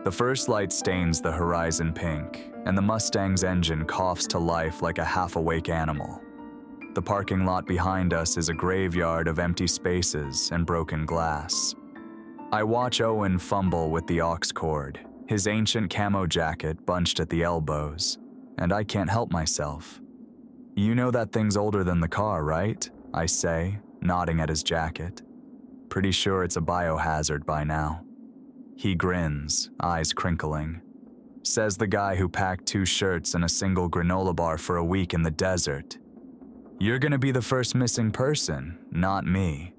The first light stains the horizon pink, and the Mustang's engine coughs to life like a half-awake animal. The parking lot behind us is a graveyard of empty spaces and broken glass. I watch Owen fumble with the aux cord, his ancient camo jacket bunched at the elbows, and I can't help myself. "You know that thing's older than the car, right?" I say, nodding at his jacket. "Pretty sure it's a biohazard by now." He grins, eyes crinkling. Says the guy who packed 2 shirts and a single granola bar for a week in the desert. "You're gonna be the first missing person, not me."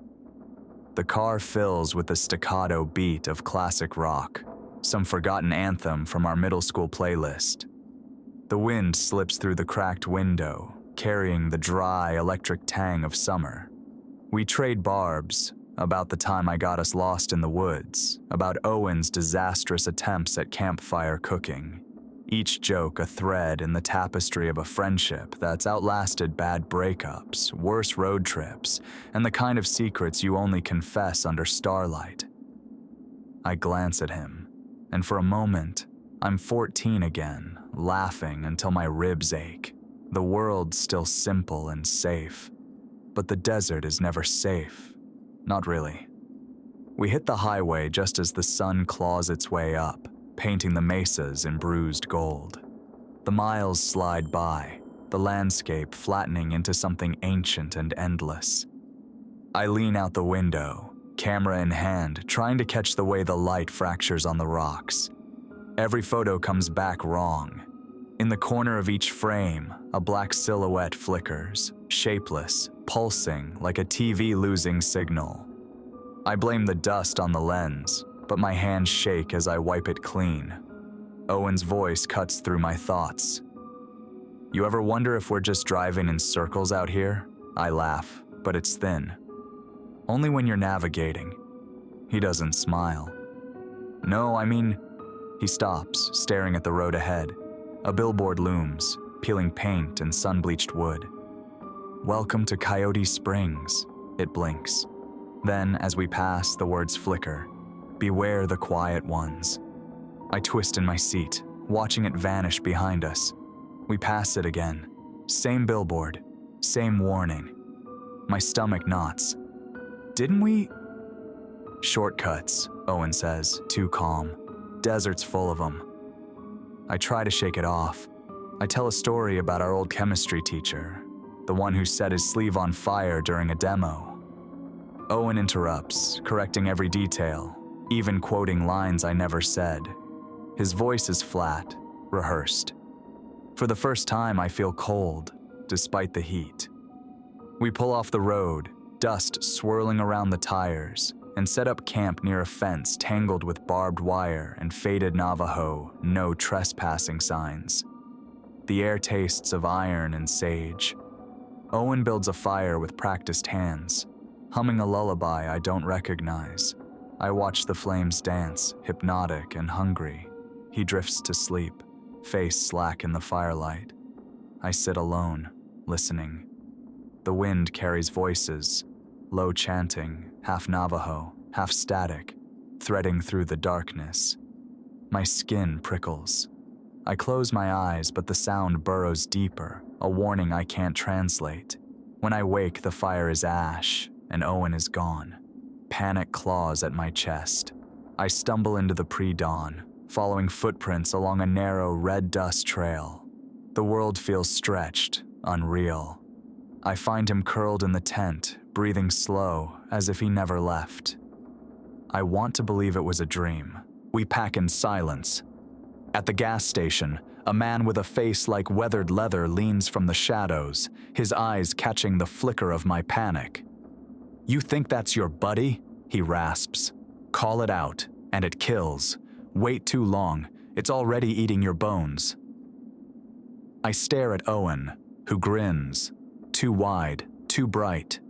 The car fills with the staccato beat of classic rock, some forgotten anthem from our middle school playlist. The wind slips through the cracked window, carrying the dry, electric tang of summer. We trade barbs, about the time I got us lost in the woods, about Owen's disastrous attempts at campfire cooking. Each joke a thread in the tapestry of a friendship that's outlasted bad breakups, worse road trips, and the kind of secrets you only confess under starlight. I glance at him, and for a moment, I'm 14 again, laughing until my ribs ache. The world's still simple and safe, but the desert is never safe. Not really. We hit the highway just as the sun claws its way up, painting the mesas in bruised gold. The miles slide by, the landscape flattening into something ancient and endless. I lean out the window, camera in hand, trying to catch the way the light fractures on the rocks. Every photo comes back wrong. In the corner of each frame, a black silhouette flickers, shapeless, pulsing like a TV losing signal. I blame the dust on the lens, but my hands shake as I wipe it clean. Owen's voice cuts through my thoughts. "You ever wonder if we're just driving in circles out here?" I laugh, but it's thin. "Only when you're navigating." He doesn't smile. "No, I mean..." He stops, staring at the road ahead. A billboard looms, peeling paint and sun-bleached wood. "Welcome to Coyote Springs," it blinks. Then, as we pass, the words flicker. "Beware the quiet ones." I twist in my seat, watching it vanish behind us. We pass it again. Same billboard, same warning. My stomach knots. "Didn't we?" "Shortcuts," Owen says, too calm. "Desert's full of them." I try to shake it off. I tell a story about our old chemistry teacher, the one who set his sleeve on fire during a demo. Owen interrupts, correcting every detail, even quoting lines I never said. His voice is flat, rehearsed. For the first time, I feel cold, despite the heat. We pull off the road, dust swirling around the tires, and set up camp near a fence tangled with barbed wire and faded Navajo "no trespassing" signs. The air tastes of iron and sage. Owen builds a fire with practiced hands, humming a lullaby I don't recognize. I watch the flames dance, hypnotic and hungry. He drifts to sleep, face slack in the firelight. I sit alone, listening. The wind carries voices, low chanting, half Navajo, half static, threading through the darkness. My skin prickles. I close my eyes, but the sound burrows deeper, a warning I can't translate. When I wake, the fire is ash, and Owen is gone. Panic claws at my chest. I stumble into the pre-dawn, following footprints along a narrow red dust trail. The world feels stretched, unreal. I find him curled in the tent, breathing slow, as if he never left. I want to believe it was a dream. We pack in silence. At the gas station, a man with a face like weathered leather leans from the shadows, his eyes catching the flicker of my panic. "You think that's your buddy?" he rasps. "Call it out, and it kills. Wait too long, it's already eating your bones." I stare at Owen, who grins. Too wide, too bright.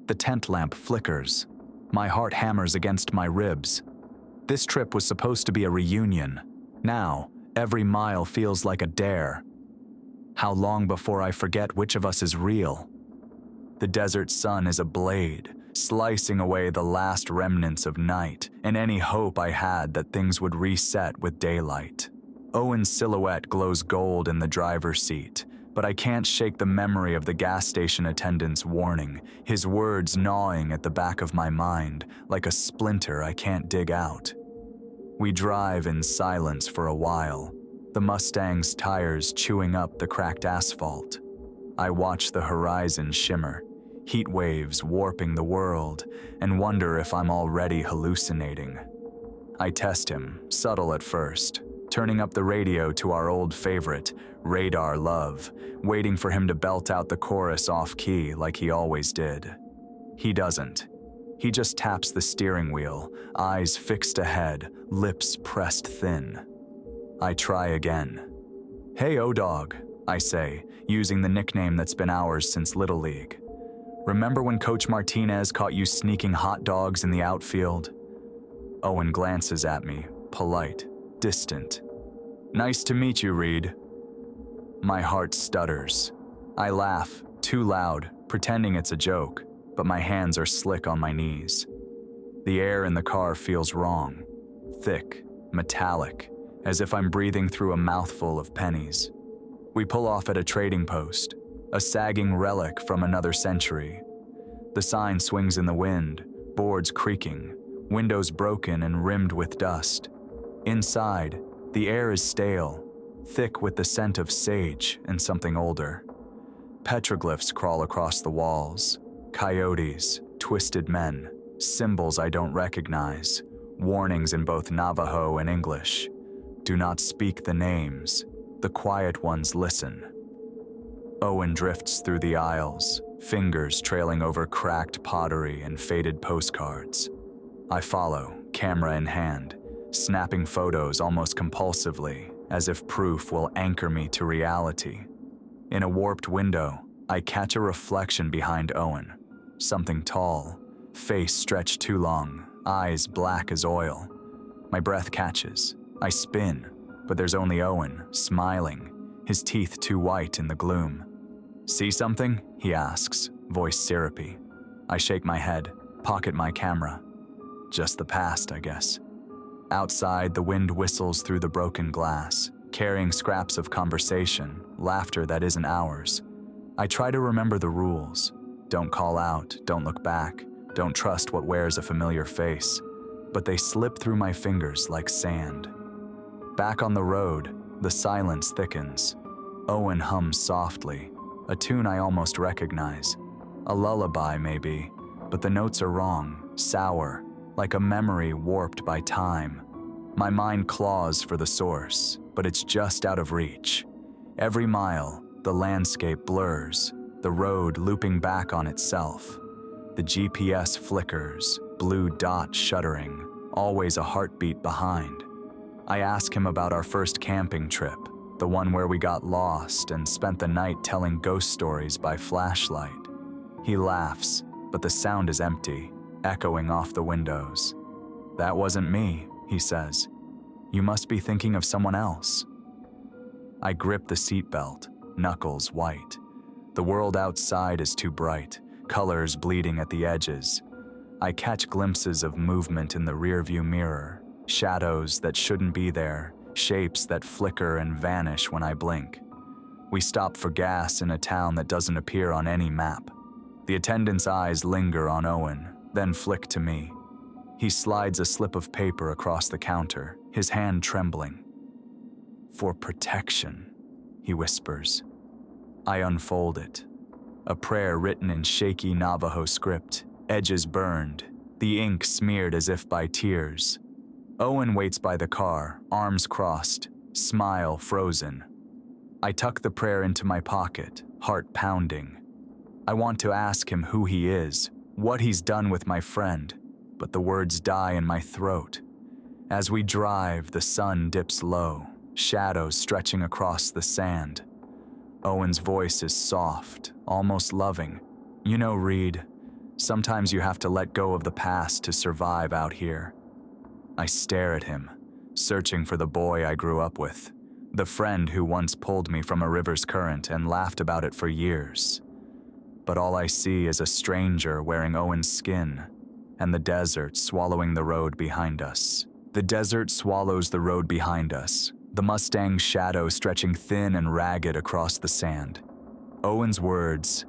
The tent lamp flickers. My heart hammers against my ribs. This trip was supposed to be a reunion. Now, every mile feels like a dare. How long before I forget which of us is real? The desert sun is a blade, slicing away the last remnants of night and any hope I had that things would reset with daylight. Owen's silhouette glows gold in the driver's seat, but I can't shake the memory of the gas station attendant's warning, his words gnawing at the back of my mind like a splinter I can't dig out. We drive in silence for a while, the Mustang's tires chewing up the cracked asphalt. I watch the horizon shimmer, heat waves warping the world, and wonder if I'm already hallucinating. I test him, subtle at first, turning up the radio to our old favorite, Radar Love, waiting for him to belt out the chorus off-key like he always did. He doesn't. He just taps the steering wheel, eyes fixed ahead, lips pressed thin. I try again. "Hey, O-Dog," I say, using the nickname that's been ours since Little League. "Remember when Coach Martinez caught you sneaking hot dogs in the outfield?" Owen glances at me, polite, distant. "Nice to meet you, Reed." My heart stutters. I laugh, too loud, pretending it's a joke, but my hands are slick on my knees. The air in the car feels wrong, thick, metallic, as if I'm breathing through a mouthful of pennies. We pull off at a trading post, a sagging relic from another century. The sign swings in the wind, boards creaking, windows broken and rimmed with dust. Inside, the air is stale, thick with the scent of sage and something older. Petroglyphs crawl across the walls, coyotes, twisted men, symbols I don't recognize, warnings in both Navajo and English. Do not speak the names, the quiet ones listen. Owen drifts through the aisles, fingers trailing over cracked pottery and faded postcards. I follow, camera in hand, snapping photos almost compulsively, as if proof will anchor me to reality. In a warped window, I catch a reflection behind Owen. Something tall, face stretched too long, eyes black as oil. My breath catches. I spin, but there's only Owen, smiling, his teeth too white in the gloom. "See something?" he asks, voice syrupy. I shake my head, pocket my camera. Just the past, I guess. Outside, the wind whistles through the broken glass, carrying scraps of conversation, laughter that isn't ours. I try to remember the rules. Don't call out, don't look back, don't trust what wears a familiar face. But they slip through my fingers like sand. Back on the road, the silence thickens. Owen hums softly, a tune I almost recognize. A lullaby, maybe, but the notes are wrong, sour, like a memory warped by time. My mind claws for the source, but it's just out of reach. Every mile, the landscape blurs, the road looping back on itself. The GPS flickers, blue dot shuddering, always a heartbeat behind. I ask him about our first camping trip, the one where we got lost and spent the night telling ghost stories by flashlight. He laughs, but the sound is empty, echoing off the windows. "That wasn't me," he says. "You must be thinking of someone else." I grip the seatbelt, knuckles white. The world outside is too bright, colors bleeding at the edges. I catch glimpses of movement in the rearview mirror, shadows that shouldn't be there, shapes that flicker and vanish when I blink. We stop for gas in a town that doesn't appear on any map. The attendant's eyes linger on Owen, then flick to me. He slides a slip of paper across the counter, his hand trembling. "For protection," he whispers. I unfold it. A prayer written in shaky Navajo script, edges burned, the ink smeared as if by tears. Owen waits by the car, arms crossed, smile frozen. I tuck the prayer into my pocket, heart pounding. I want to ask him who he is, what he's done with my friend, but the words die in my throat. As we drive, the sun dips low, shadows stretching across the sand. Owen's voice is soft, almost loving. "You know, Reed, sometimes you have to let go of the past to survive out here." I stare at him, searching for the boy I grew up with, the friend who once pulled me from a river's current and laughed about it for years. but all I see is a stranger wearing Owen's skin, and the desert swallowing the road behind us. The desert swallows the road behind us, the Mustang's shadow stretching thin and ragged across the sand. Owen's words,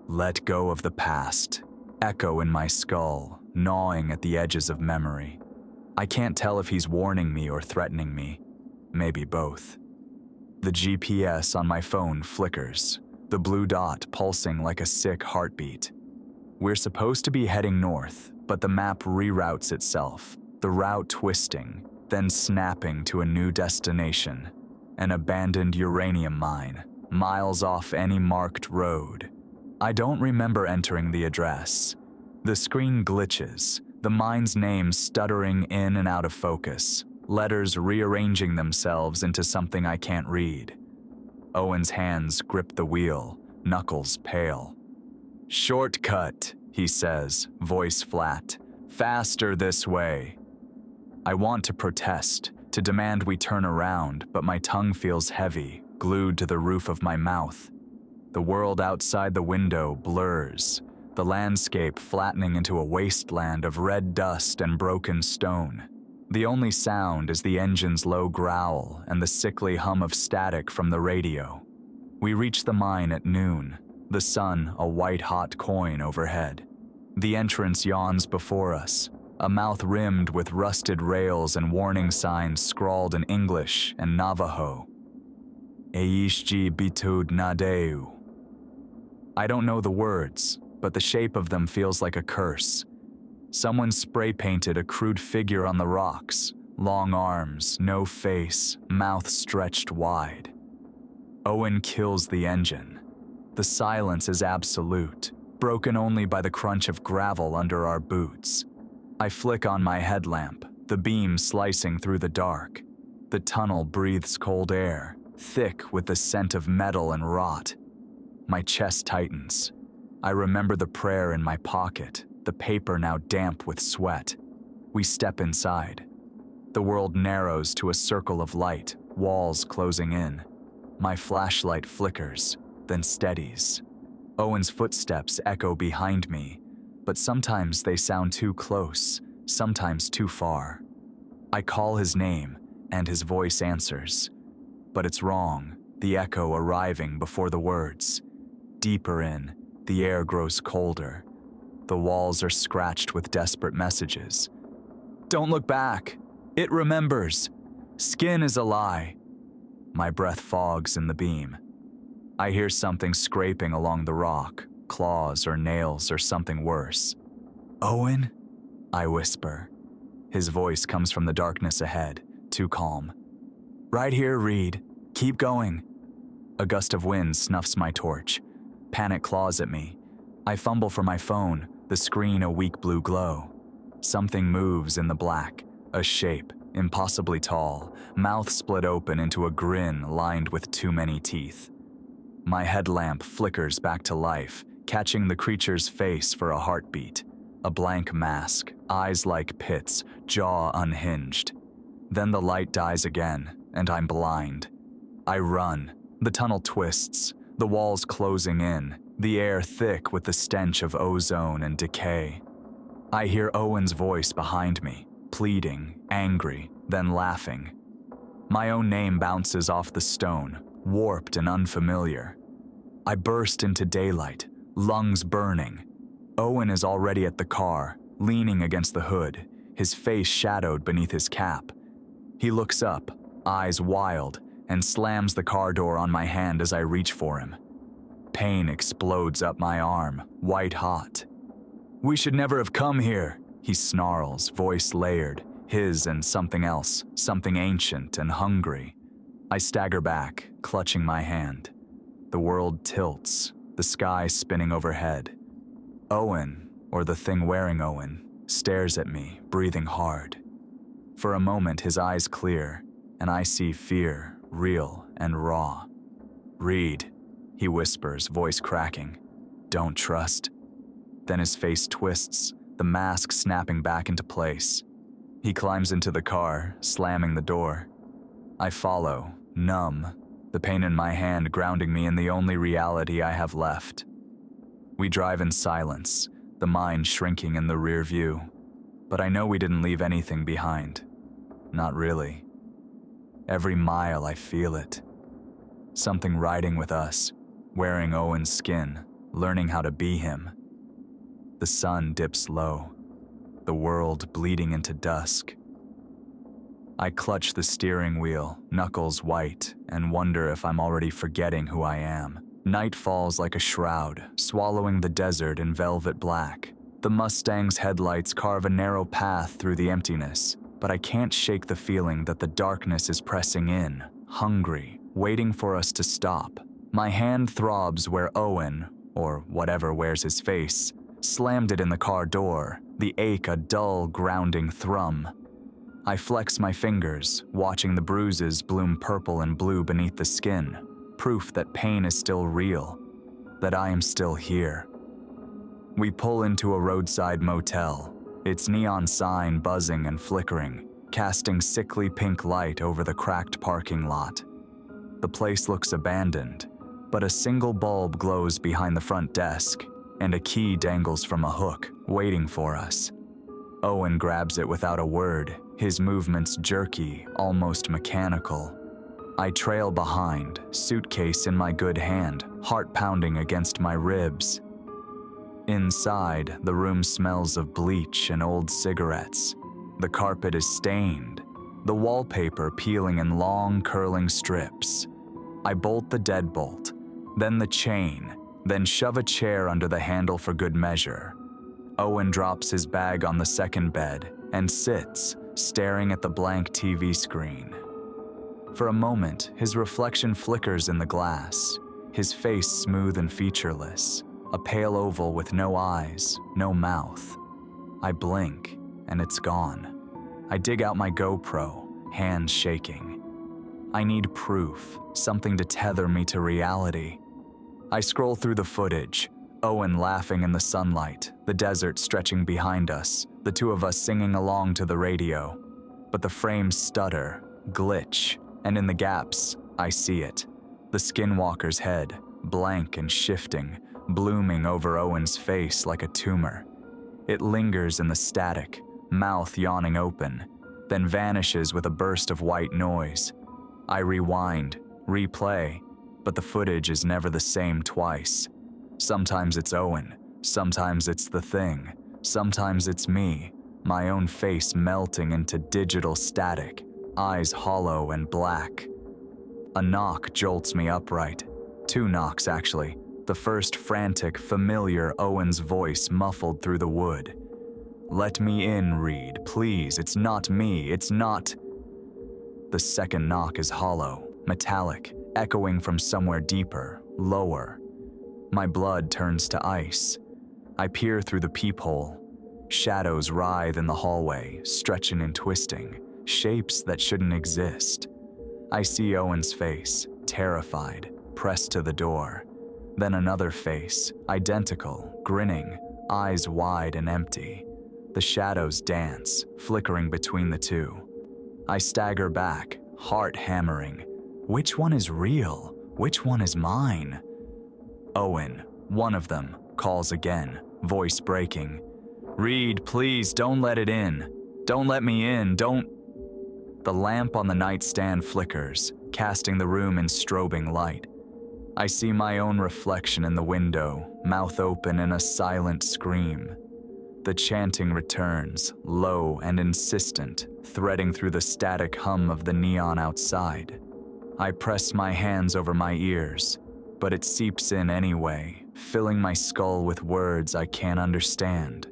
"Let go of the past," echo in my skull, gnawing at the edges of memory. I can't tell if he's warning me or threatening me, maybe both. The GPS on my phone flickers, the blue dot pulsing like a sick heartbeat. We're supposed to be heading north, but the map reroutes itself, the route twisting, then snapping to a new destination, an abandoned uranium mine, miles off any marked road. I don't remember entering the address. The screen glitches, the mine's name stuttering in and out of focus, letters rearranging themselves into something I can't read. Owen's hands grip the wheel, knuckles pale. "Shortcut," he says, voice flat. "Faster this way." I want to protest, to demand we turn around, but my tongue feels heavy, glued to the roof of my mouth. The world outside the window blurs, the landscape flattening into a wasteland of red dust and broken stone. The only sound is the engine's low growl and the sickly hum of static from the radio. We reach the mine at noon, the sun a white-hot coin overhead. The entrance yawns before us, a mouth rimmed with rusted rails and warning signs scrawled in English and Navajo. Eishji bitud nadeu. I don't know the words, but the shape of them feels like a curse. Someone spray-painted a crude figure on the rocks, long arms, no face, mouth stretched wide. Owen kills the engine. The silence is absolute, broken only by the crunch of gravel under our boots. I flick on my headlamp, the beam slicing through the dark. The tunnel breathes cold air, thick with the scent of metal and rot. My chest tightens. I remember the prayer in my pocket, the paper now damp with sweat. We step inside. The world narrows to a circle of light, walls closing in. My flashlight flickers, then steadies. Owen's footsteps echo behind me, but sometimes they sound too close, sometimes too far. I call his name, and his voice answers. But it's wrong, the echo arriving before the words. Deeper in, the air grows colder. The walls are scratched with desperate messages. "Don't look back. It remembers. Skin is a lie." My breath fogs in the beam. I hear something scraping along the rock, claws or nails or something worse. "Owen?" I whisper. His voice comes from the darkness ahead, too calm. "Right here, Reed. Keep going." A gust of wind snuffs my torch. Panic claws at me. I fumble for my phone, the screen a weak blue glow. Something moves in the black, a shape, impossibly tall, mouth split open into a grin lined with too many teeth. My headlamp flickers back to life, catching the creature's face for a heartbeat. A blank mask, eyes like pits, jaw unhinged. Then the light dies again, and I'm blind. I run. The tunnel twists, the walls closing in, the air thick with the stench of ozone and decay. I hear Owen's voice behind me, pleading, angry, then laughing. My own name bounces off the stone, warped and unfamiliar. I burst into daylight, lungs burning. Owen is already at the car, leaning against the hood, his face shadowed beneath his cap. He looks up, eyes wild, and slams the car door on my hand as I reach for him. Pain explodes up my arm, white hot. "We should never have come here," he snarls, voice layered, his and something else, something ancient and hungry. I stagger back, clutching my hand. The world tilts, the sky spinning overhead. Owen, or the thing wearing Owen, stares at me, breathing hard. For a moment his eyes clear, and I see fear, real and raw. "Reed," he whispers, voice cracking. "Don't trust." Then his face twists, the mask snapping back into place. He climbs into the car, slamming the door. I follow, numb, the pain in my hand grounding me in the only reality I have left. We drive in silence, the mind shrinking in the rear view. But I know we didn't leave anything behind. Not really. Every mile I feel it. Something riding with us, wearing Owen's skin, learning how to be him. The sun dips low, the world bleeding into dusk. I clutch the steering wheel, knuckles white, and wonder if I'm already forgetting who I am. Night falls like a shroud, swallowing the desert in velvet black. The Mustang's headlights carve a narrow path through the emptiness, but I can't shake the feeling that the darkness is pressing in, hungry, waiting for us to stop. My hand throbs where Owen, or whatever wears his face, slammed it in the car door, the ache a dull, grounding thrum. I flex my fingers, watching the bruises bloom purple and blue beneath the skin, proof that pain is still real, that I am still here. We pull into a roadside motel, its neon sign buzzing and flickering, casting sickly pink light over the cracked parking lot. The place looks abandoned, but a single bulb glows behind the front desk, and a key dangles from a hook, waiting for us. Owen grabs it without a word, his movements jerky, almost mechanical. I trail behind, suitcase in my good hand, heart pounding against my ribs. Inside, the room smells of bleach and old cigarettes. The carpet is stained, the wallpaper peeling in long, curling strips. I bolt the deadbolt, then the chain, then shove a chair under the handle for good measure. Owen drops his bag on the second bed and sits, staring at the blank TV screen. For a moment, his reflection flickers in the glass, his face smooth and featureless, a pale oval with no eyes, no mouth. I blink, and it's gone. I dig out my GoPro, hands shaking. I need proof, something to tether me to reality. I scroll through the footage, Owen laughing in the sunlight, the desert stretching behind us, the two of us singing along to the radio. But the frames stutter, glitch, and in the gaps, I see it. The Skinwalker's head, blank and shifting, blooming over Owen's face like a tumor. It lingers in the static, mouth yawning open, then vanishes with a burst of white noise. I rewind, replay, but the footage is never the same twice. Sometimes it's Owen, sometimes it's the thing, sometimes it's me, my own face melting into digital static, eyes hollow and black. A knock jolts me upright. Two knocks, actually. The first frantic, familiar Owen's voice muffled through the wood. "Let me in, Reed, please, it's not me, it's not..." The second knock is hollow, metallic, echoing from somewhere deeper, lower. My blood turns to ice. I peer through the peephole. Shadows writhe in the hallway, stretching and twisting, shapes that shouldn't exist. I see Owen's face, terrified, pressed to the door. Then another face, identical, grinning, eyes wide and empty. The shadows dance, flickering between the two. I stagger back, heart hammering. Which one is real? Which one is mine? Owen, one of them, calls again, voice breaking. "Reed, please, don't let it in. Don't let me in, don't..." The lamp on the nightstand flickers, casting the room in strobing light. I see my own reflection in the window, mouth open in a silent scream. The chanting returns, low and insistent, threading through the static hum of the neon outside. I press my hands over my ears, but it seeps in anyway, filling my skull with words I can't understand.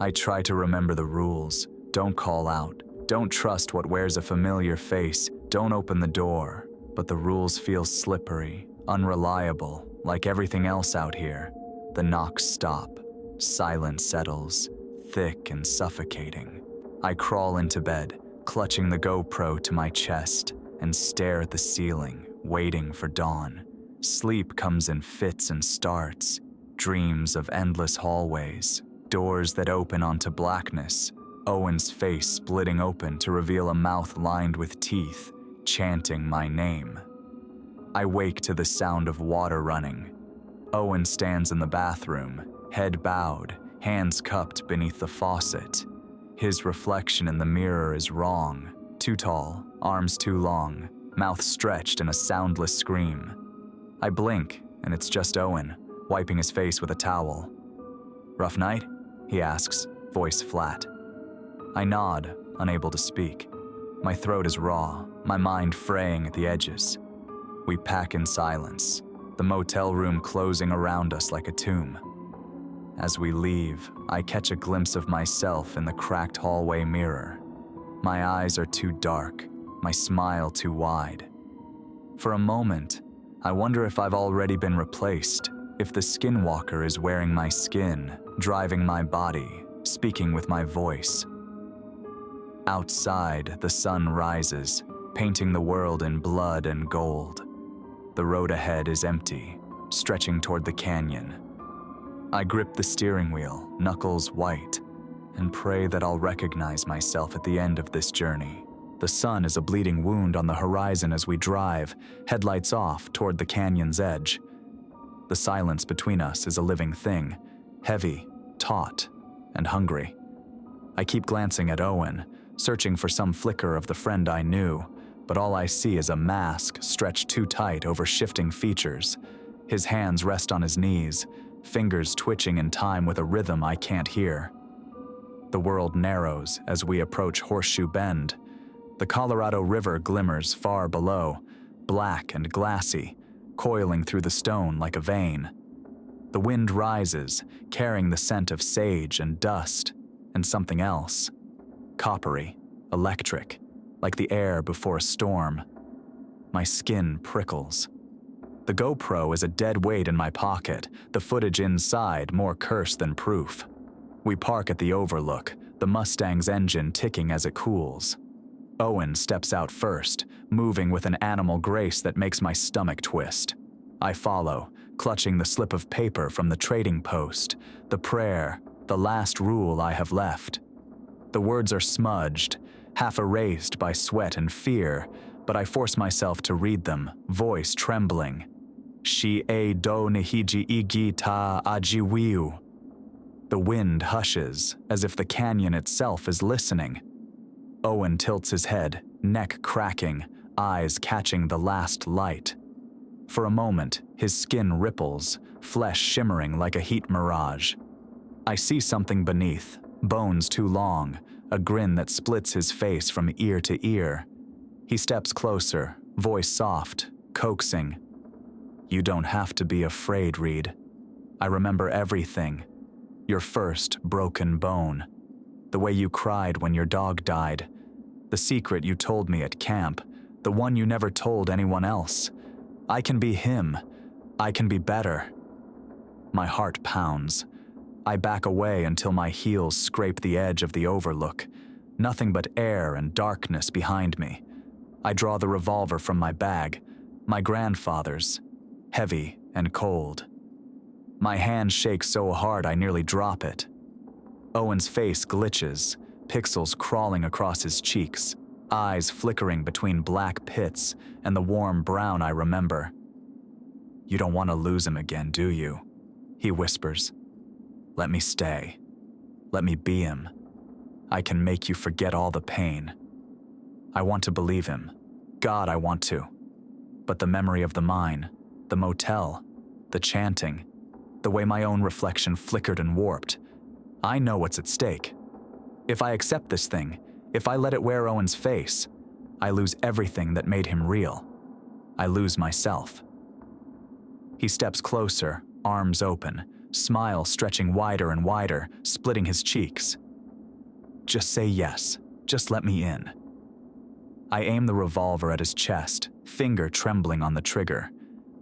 I try to remember the rules. Don't call out. Don't trust what wears a familiar face. Don't open the door. But the rules feel slippery, unreliable, like everything else out here. The knocks stop. Silence settles, thick and suffocating. I crawl into bed, clutching the GoPro to my chest, and stare at the ceiling, waiting for dawn. Sleep comes in fits and starts, dreams of endless hallways, doors that open onto blackness, Owen's face splitting open to reveal a mouth lined with teeth, chanting my name. I wake to the sound of water running. Owen stands in the bathroom, head bowed, hands cupped beneath the faucet. His reflection in the mirror is wrong, too tall, arms too long, mouth stretched in a soundless scream. I blink, and it's just Owen, wiping his face with a towel. "Rough night?" he asks, voice flat. I nod, unable to speak. My throat is raw, my mind fraying at the edges. We pack in silence, the motel room closing around us like a tomb. As we leave, I catch a glimpse of myself in the cracked hallway mirror. My eyes are too dark, my smile too wide. For a moment, I wonder if I've already been replaced, if the skinwalker is wearing my skin, driving my body, speaking with my voice. Outside, the sun rises, painting the world in blood and gold. The road ahead is empty, stretching toward the canyon. I grip the steering wheel, knuckles white, and pray that I'll recognize myself at the end of this journey. The sun is a bleeding wound on the horizon as we drive, headlights off toward the canyon's edge. The silence between us is a living thing, heavy, taut, and hungry. I keep glancing at Owen, searching for some flicker of the friend I knew, but all I see is a mask stretched too tight over shifting features. His hands rest on his knees, fingers twitching in time with a rhythm I can't hear. The world narrows as we approach Horseshoe Bend. The Colorado River glimmers far below, black and glassy, coiling through the stone like a vein. The wind rises, carrying the scent of sage and dust, and something else. Coppery, electric, like the air before a storm. My skin prickles. The GoPro is a dead weight in my pocket, the footage inside more curse than proof. We park at the overlook, the Mustang's engine ticking as it cools. Owen steps out first, moving with an animal grace that makes my stomach twist. I follow, clutching the slip of paper from the trading post, the prayer, the last rule I have left. The words are smudged, half erased by sweat and fear, but I force myself to read them, voice trembling. Shi e do nihiji igi ta ajiwiu. The wind hushes, as if the canyon itself is listening. Owen tilts his head, neck cracking, eyes catching the last light. For a moment, his skin ripples, flesh shimmering like a heat mirage. I see something beneath, bones too long, a grin that splits his face from ear to ear. He steps closer, voice soft, coaxing. "You don't have to be afraid, Reed. I remember everything. Your first broken bone. The way you cried when your dog died. The secret you told me at camp. The one you never told anyone else. I can be him. I can be better." My heart pounds. I back away until my heels scrape the edge of the overlook. Nothing but air and darkness behind me. I draw the revolver from my bag, my grandfather's, heavy and cold. My hand shakes so hard I nearly drop it. Owen's face glitches, pixels crawling across his cheeks, eyes flickering between black pits and the warm brown I remember. "You don't want to lose him again, do you?" he whispers. "Let me stay. Let me be him. I can make you forget all the pain." I want to believe him. God, I want to. But the memory of the mine, the motel, the chanting, the way my own reflection flickered and warped, I know what's at stake. If I accept this thing, if I let it wear Owen's face, I lose everything that made him real. I lose myself. He steps closer, arms open, smile stretching wider and wider, splitting his cheeks. "Just say yes. Just let me in." I aim the revolver at his chest, finger trembling on the trigger.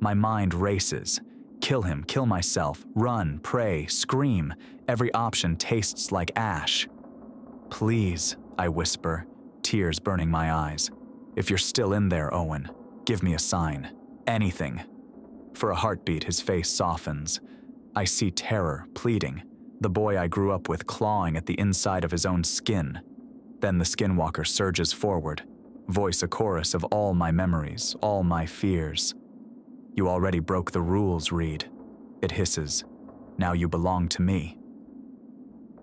My mind races. Kill him, kill myself, run, pray, scream. Every option tastes like ash. "Please," I whisper, tears burning my eyes. "If you're still in there, Owen, give me a sign. Anything." For a heartbeat, his face softens. I see terror, pleading, the boy I grew up with clawing at the inside of his own skin. Then the skinwalker surges forward, voice a chorus of all my memories, all my fears. "You already broke the rules, Reed. It hisses. Now you belong to me.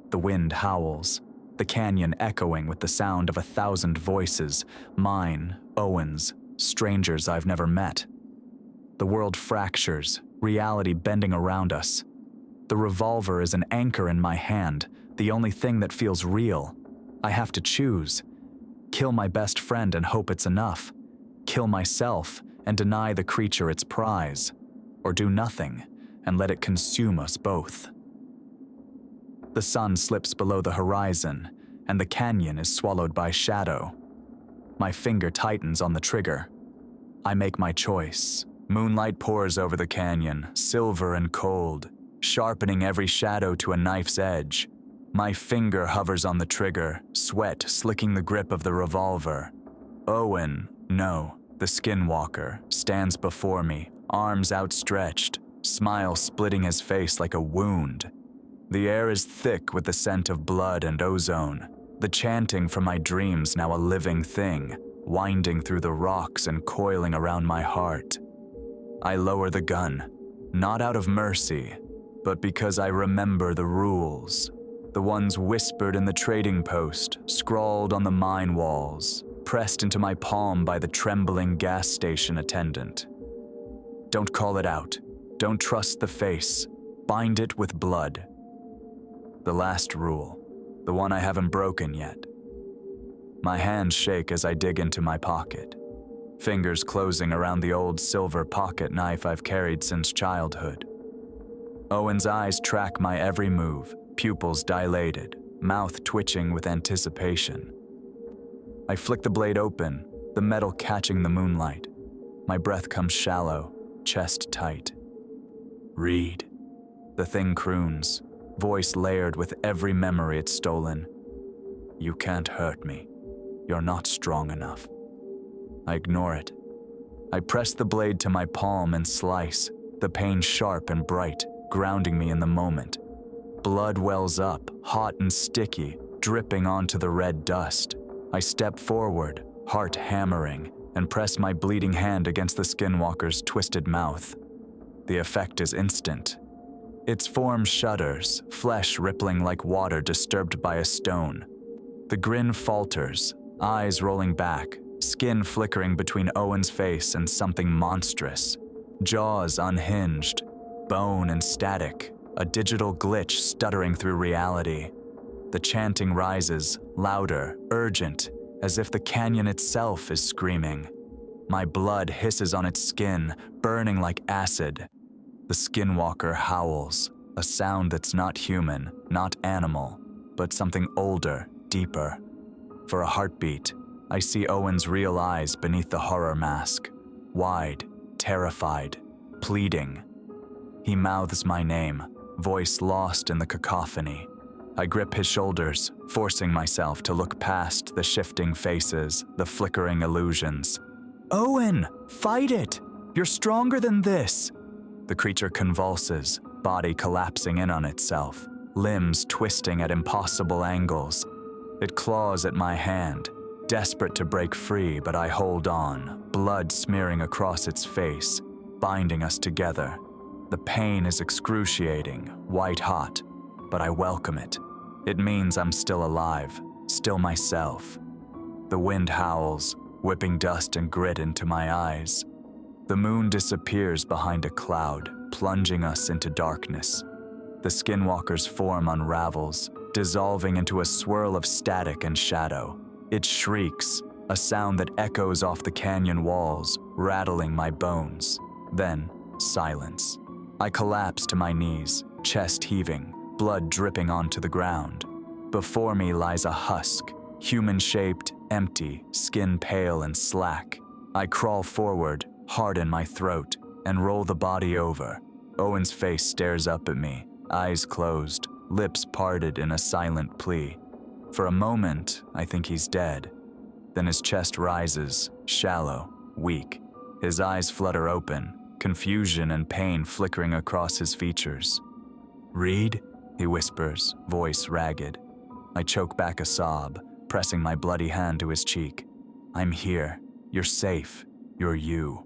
The wind howls, the canyon echoing with the sound of 1,000 voices, mine, Owen's, strangers I've never met. The world fractures, reality bending around us. The revolver is an anchor in my hand, the only thing that feels real. I have to choose. Kill my best friend and hope it's enough. Kill myself and deny the creature its prize. Or do nothing and let it consume us both. The sun slips below the horizon, and the canyon is swallowed by shadow. My finger tightens on the trigger. I make my choice. Moonlight pours over the canyon, silver and cold, sharpening every shadow to a knife's edge. My finger hovers on the trigger, sweat slicking the grip of the revolver. Owen, no, the skinwalker, stands before me, arms outstretched, smile splitting his face like a wound. The air is thick with the scent of blood and ozone, the chanting from my dreams now a living thing, winding through the rocks and coiling around my heart. I lower the gun, not out of mercy, but because I remember the rules, the ones whispered in the trading post, scrawled on the mine walls, pressed into my palm by the trembling gas station attendant. Don't call it out. Don't trust the face. Bind it with blood. The last rule, the one I haven't broken yet. My hands shake as I dig into my pocket, fingers closing around the old silver pocket knife I've carried since childhood. Owen's eyes track my every move, pupils dilated, mouth twitching with anticipation. I flick the blade open, the metal catching the moonlight. My breath comes shallow, chest tight. Read. The thing croons, voice layered with every memory it's stolen. You can't hurt me. You're not strong enough. I ignore it. I press the blade to my palm and slice, the pain sharp and bright, grounding me in the moment. Blood wells up, hot and sticky, dripping onto the red dust. I step forward, heart hammering, and press my bleeding hand against the skinwalker's twisted mouth. The effect is instant. Its form shudders, flesh rippling like water disturbed by a stone. The grin falters, eyes rolling back, skin flickering between Owen's face and something monstrous. Jaws unhinged, bone and static, a digital glitch stuttering through reality. The chanting rises, louder, urgent, as if the canyon itself is screaming. My blood hisses on its skin, burning like acid. The skinwalker howls, a sound that's not human, not animal, but something older, deeper. For a heartbeat, I see Owen's real eyes beneath the horror mask, wide, terrified, pleading. He mouths my name, voice lost in the cacophony. I grip his shoulders, forcing myself to look past the shifting faces, the flickering illusions. Owen, fight it! You're stronger than this! The creature convulses, body collapsing in on itself, limbs twisting at impossible angles. It claws at my hand, desperate to break free, but I hold on, blood smearing across its face, binding us together. The pain is excruciating, white hot, but I welcome it. It means I'm still alive, still myself. The wind howls, whipping dust and grit into my eyes. The moon disappears behind a cloud, plunging us into darkness. The skinwalker's form unravels, dissolving into a swirl of static and shadow. It shrieks, a sound that echoes off the canyon walls, rattling my bones. Then, silence. I collapse to my knees, chest heaving, blood dripping onto the ground. Before me lies a husk, human-shaped, empty, skin pale and slack. I crawl forward, heart in my throat, and roll the body over. Owen's face stares up at me, eyes closed, lips parted in a silent plea. For a moment, I think he's dead. Then his chest rises, shallow, weak. His eyes flutter open, confusion and pain flickering across his features. Reed? He whispers, voice ragged. I choke back a sob, pressing my bloody hand to his cheek. I'm here. You're safe. You're you.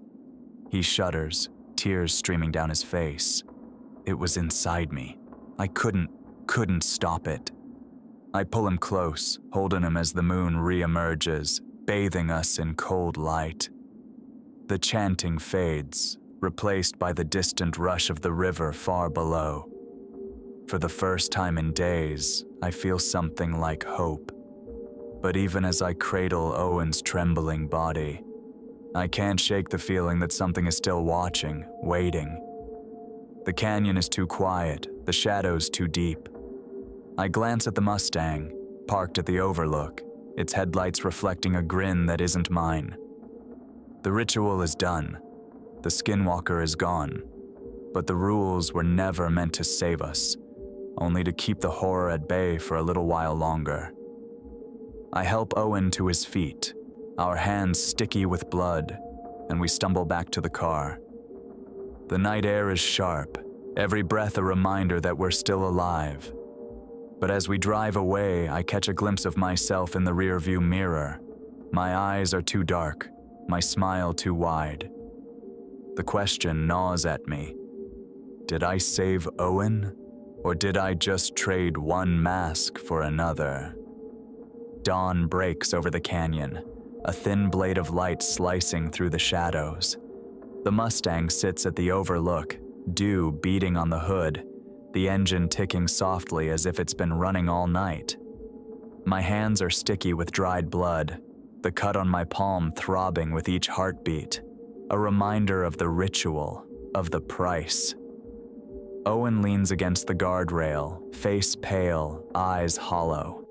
He shudders, tears streaming down his face. It was inside me. I couldn't stop it. I pull him close, holding him as the moon re-emerges, bathing us in cold light. The chanting fades, replaced by the distant rush of the river far below. For the first time in days, I feel something like hope. But even as I cradle Owen's trembling body, I can't shake the feeling that something is still watching, waiting. The canyon is too quiet, the shadows too deep. I glance at the Mustang, parked at the overlook, its headlights reflecting a grin that isn't mine. The ritual is done. The Skinwalker is gone. But the rules were never meant to save us, only to keep the horror at bay for a little while longer. I help Owen to his feet, our hands sticky with blood, and we stumble back to the car. The night air is sharp, every breath a reminder that we're still alive. But as we drive away, I catch a glimpse of myself in the rearview mirror. My eyes are too dark, my smile too wide. The question gnaws at me. Did I save Owen, or did I just trade one mask for another? Dawn breaks over the canyon, a thin blade of light slicing through the shadows. The Mustang sits at the overlook, dew beating on the hood, the engine ticking softly as if it's been running all night. My hands are sticky with dried blood, the cut on my palm throbbing with each heartbeat, a reminder of the ritual, of the price. Owen leans against the guardrail, face pale, eyes hollow.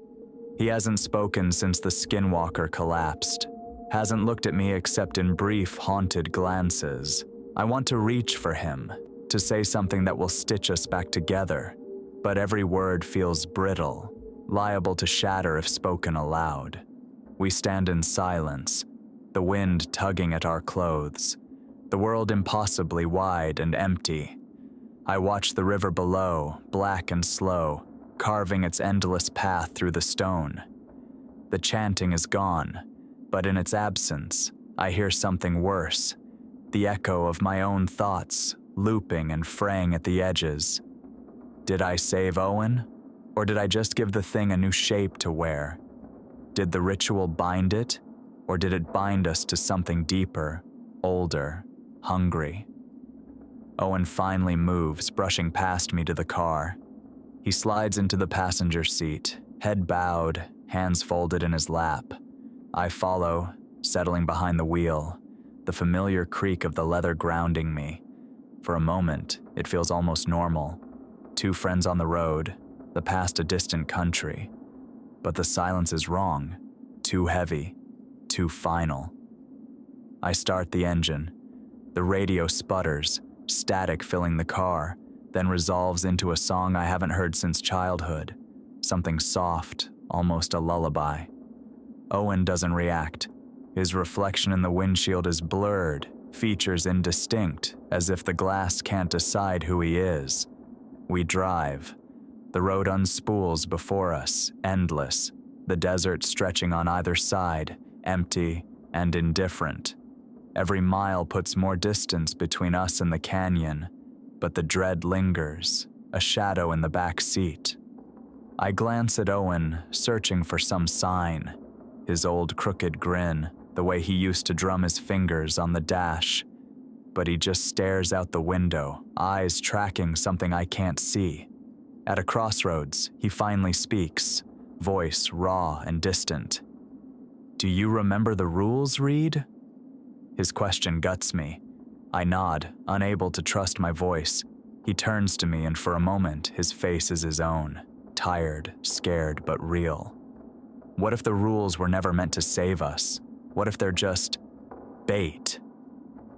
He hasn't spoken since the Skinwalker collapsed, hasn't looked at me except in brief, haunted glances. I want to reach for him, to say something that will stitch us back together, but every word feels brittle, liable to shatter if spoken aloud. We stand in silence, the wind tugging at our clothes, the world impossibly wide and empty. I watch the river below, black and slow, carving its endless path through the stone. The chanting is gone, but in its absence, I hear something worse, the echo of my own thoughts, looping and fraying at the edges. Did I save Owen? Or did I just give the thing a new shape to wear? Did the ritual bind it? Or did it bind us to something deeper, older, hungry? Owen finally moves, brushing past me to the car. He slides into the passenger seat, head bowed, hands folded in his lap. I follow, settling behind the wheel, the familiar creak of the leather grounding me. For a moment, it feels almost normal. Two friends on the road, the past a distant country. But the silence is wrong, too heavy, too final. I start the engine. The radio sputters, static filling the car, then resolves into a song I haven't heard since childhood, something soft, almost a lullaby. Owen doesn't react. His reflection in the windshield is blurred, features indistinct, as if the glass can't decide who he is. We drive. The road unspools before us, endless, the desert stretching on either side, empty and indifferent. Every mile puts more distance between us and the canyon, but the dread lingers, a shadow in the back seat. I glance at Owen, searching for some sign. His old crooked grin, the way he used to drum his fingers on the dash. But he just stares out the window, eyes tracking something I can't see. At a crossroads, he finally speaks, voice raw and distant. "Do you remember the rules, Reed?" His question guts me. I nod, unable to trust my voice. He turns to me, and for a moment, his face is his own, tired, scared, but real. What if the rules were never meant to save us? What if they're just bait?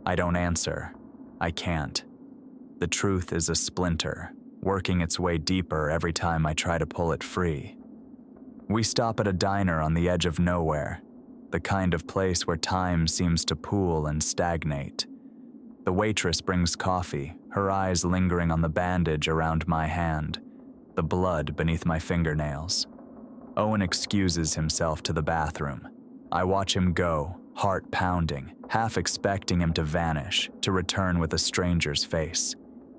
I don't answer. I can't. The truth is a splinter, working its way deeper every time I try to pull it free. We stop at a diner on the edge of nowhere, the kind of place where time seems to pool and stagnate. The waitress brings coffee, her eyes lingering on the bandage around my hand, the blood beneath my fingernails. Owen excuses himself to the bathroom. I watch him go, heart pounding, half expecting him to vanish, to return with a stranger's face.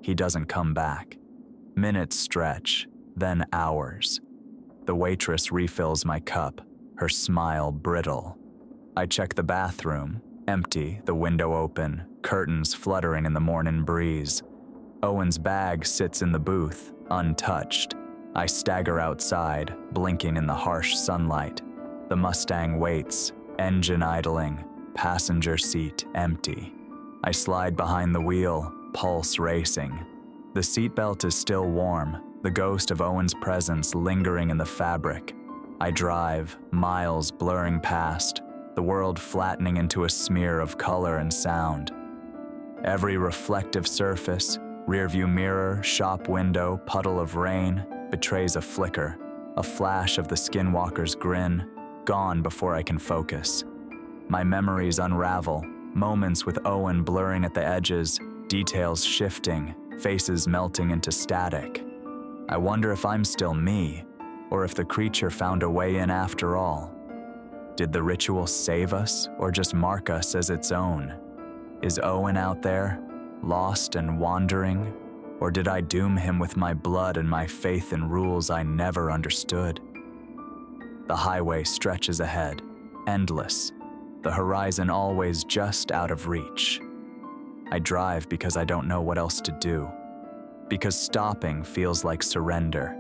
He doesn't come back. Minutes stretch, then hours. The waitress refills my cup, her smile brittle. I check the bathroom, empty, the window open, curtains fluttering in the morning breeze. Owen's bag sits in the booth, untouched. I stagger outside, blinking in the harsh sunlight. The Mustang waits, engine idling, passenger seat empty. I slide behind the wheel, pulse racing. The seatbelt is still warm, the ghost of Owen's presence lingering in the fabric. I drive, miles blurring past, the world flattening into a smear of color and sound. Every reflective surface, rearview mirror, shop window, puddle of rain, betrays a flicker, a flash of the Skinwalker's grin, gone before I can focus. My memories unravel, moments with Owen blurring at the edges, details shifting, faces melting into static. I wonder if I'm still me, or if the creature found a way in after all. Did the ritual save us, or just mark us as its own? Is Owen out there, lost and wandering, or did I doom him with my blood and my faith in rules I never understood? The highway stretches ahead, endless, the horizon always just out of reach. I drive because I don't know what else to do, because stopping feels like surrender,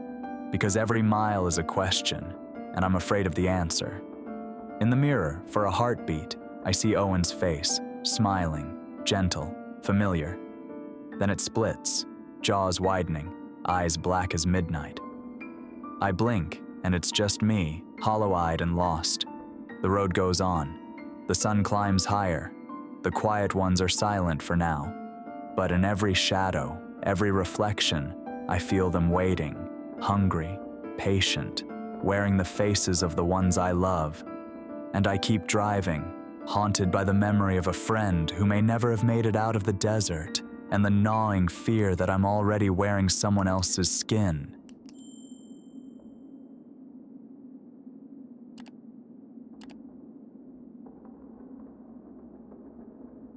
because every mile is a question, and I'm afraid of the answer. In the mirror, for a heartbeat, I see Owen's face, smiling, gentle, familiar. Then it splits, jaws widening, eyes black as midnight. I blink, and it's just me, hollow-eyed and lost. The road goes on. The sun climbs higher. The quiet ones are silent for now. But in every shadow, every reflection, I feel them waiting, hungry, patient, wearing the faces of the ones I love. And I keep driving, haunted by the memory of a friend who may never have made it out of the desert, and the gnawing fear that I'm already wearing someone else's skin.